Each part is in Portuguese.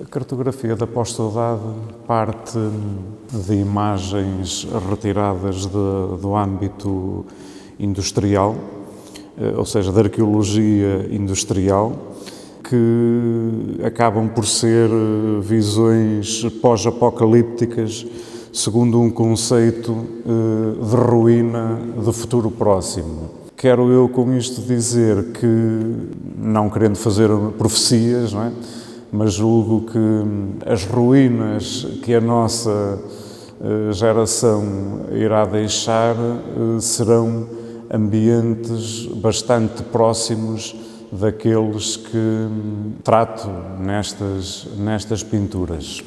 A cartografia da pós-saudade parte de imagens retiradas do âmbito industrial, ou seja, da arqueologia industrial, que acabam por ser visões pós-apocalípticas segundo um conceito de ruína do futuro próximo. Quero eu com isto dizer que, não querendo fazer profecias, não é? Mas julgo que as ruínas que a nossa geração irá deixar serão ambientes bastante próximos daqueles que trato nestas pinturas.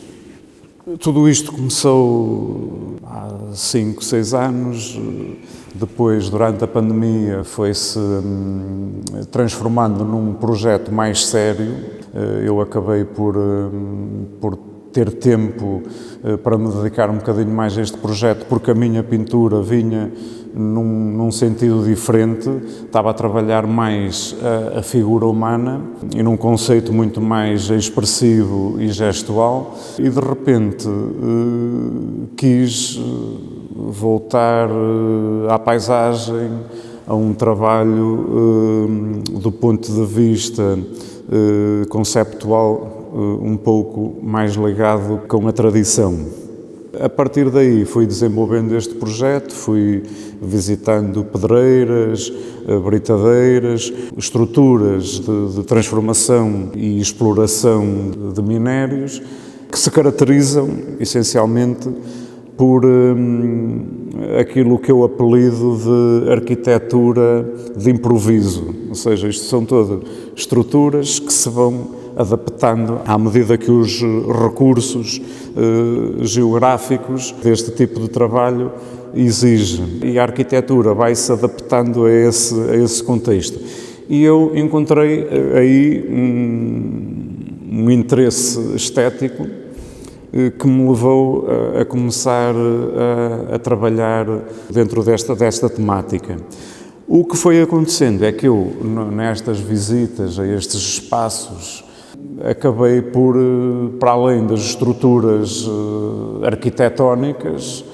Tudo isto começou há 5, 6 anos, depois, durante a pandemia, foi-se transformando num projeto mais sério. Eu acabei por ter tempo para me dedicar um bocadinho mais a este projeto, porque a minha pintura vinha num sentido diferente, estava a trabalhar mais a figura humana e num conceito muito mais expressivo e gestual, e de repente quis voltar à paisagem, a um trabalho do ponto de vista conceptual um pouco mais ligado com a tradição. A partir daí fui desenvolvendo este projeto, fui visitando pedreiras, britadeiras, estruturas de transformação e exploração de minérios que se caracterizam essencialmente por aquilo que eu apelido de arquitetura de improviso, ou seja, isto são todas estruturas que se vão adaptando à medida que os recursos geográficos deste tipo de trabalho exigem. E a arquitetura vai-se adaptando a esse contexto. E eu encontrei aí um interesse estético que me levou a começar a trabalhar dentro desta temática. O que foi acontecendo é que eu, nestas visitas a estes espaços, acabei por, para além das estruturas arquitetónicas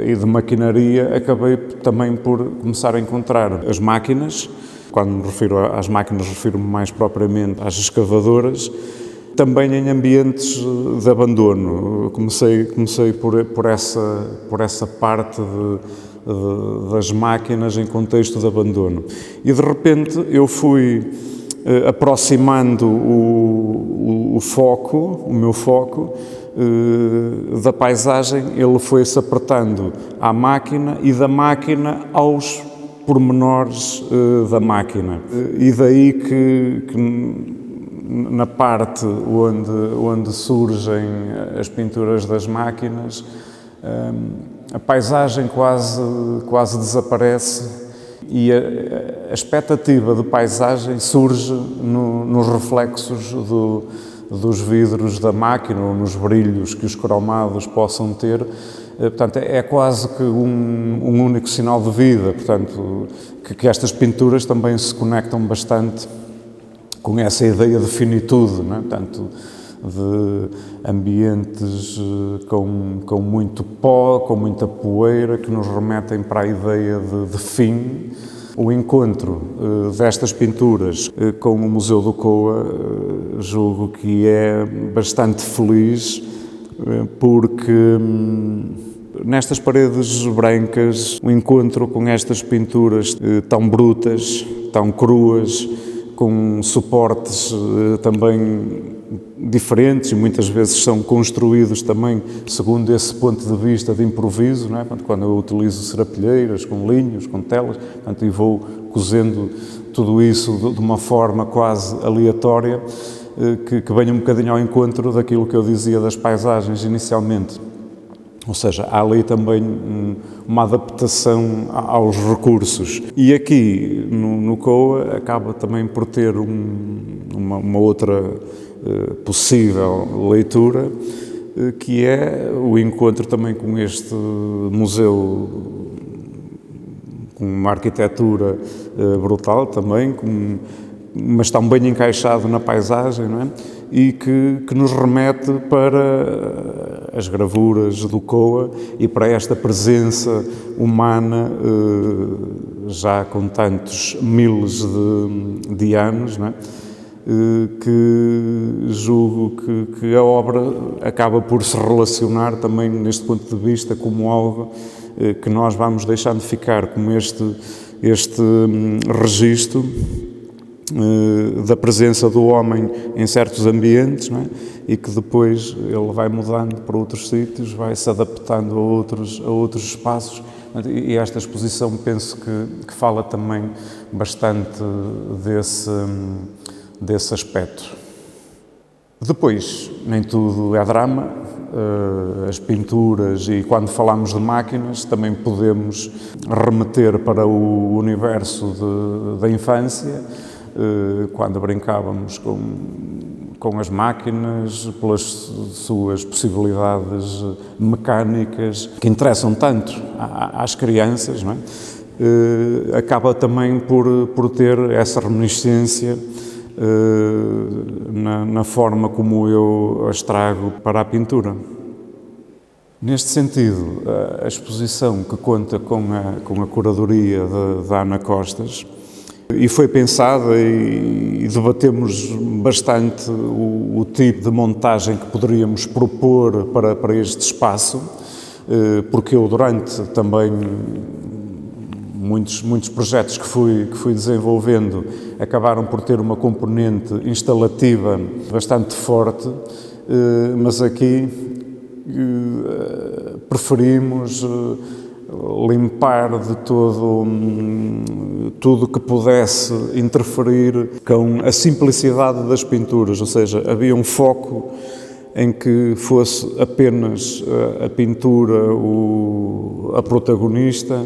e de maquinaria, acabei também por começar a encontrar as máquinas. Quando me refiro às máquinas, refiro-me mais propriamente às escavadoras, também em ambientes de abandono. Comecei por essa parte das máquinas em contexto de abandono. E de repente eu fui aproximando o meu foco da paisagem, ele foi-se apertando à máquina e da máquina aos pormenores da máquina. E daí que na parte onde surgem as pinturas das máquinas, a paisagem quase desaparece e a expectativa de paisagem surge nos reflexos dos vidros da máquina ou nos brilhos que os cromados possam ter. Portanto, é quase que um único sinal de vida, portanto, que estas pinturas também se conectam bastante com essa ideia de finitude, não é? Tanto de ambientes com muito pó, com muita poeira, que nos remetem para a ideia de fim. O encontro destas pinturas com o Museu do Coa julgo que é bastante feliz, porque nestas paredes brancas o encontro com estas pinturas tão brutas, tão cruas, com suportes também diferentes e muitas vezes são construídos também segundo esse ponto de vista de improviso, não é? Quando eu utilizo serapilheiras, com linhos, com telas, e vou cozendo tudo isso de uma forma quase aleatória, que venha um bocadinho ao encontro daquilo que eu dizia das paisagens inicialmente. Ou seja, há ali também uma adaptação aos recursos. E aqui, no Coa, acaba também por ter uma outra possível leitura, que é o encontro também com este museu, com uma arquitetura brutal também, mas tão bem encaixado na paisagem, não é? e que nos remete para as gravuras do Koa e para esta presença humana já com tantos miles de anos, não é? Que julgo que a obra acaba por se relacionar também, neste ponto de vista, como algo que nós vamos deixando ficar, como este registro da presença do homem em certos ambientes, não é? E que depois ele vai mudando para outros sítios, vai se adaptando a outros espaços. E esta exposição penso que fala também bastante desse aspecto. Depois, nem tudo é drama, as pinturas, e quando falamos de máquinas também podemos remeter para o universo da infância, quando brincávamos com as máquinas, pelas suas possibilidades mecânicas, que interessam tanto às crianças, não é? Acaba também por ter essa reminiscência na forma como eu as trago para a pintura. Neste sentido, a exposição, que conta com a curadoria da Ana Costas, e foi pensada e debatemos bastante o tipo de montagem que poderíamos propor para este espaço, porque eu, durante também muitos projetos que fui desenvolvendo, acabaram por ter uma componente instalativa bastante forte, mas aqui preferimos limpar de tudo que pudesse interferir com a simplicidade das pinturas, ou seja, havia um foco em que fosse apenas a pintura a protagonista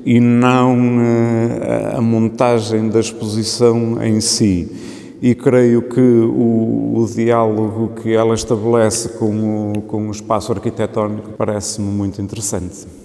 e não a montagem da exposição em si. E creio que o diálogo que ela estabelece com o espaço arquitetónico parece-me muito interessante.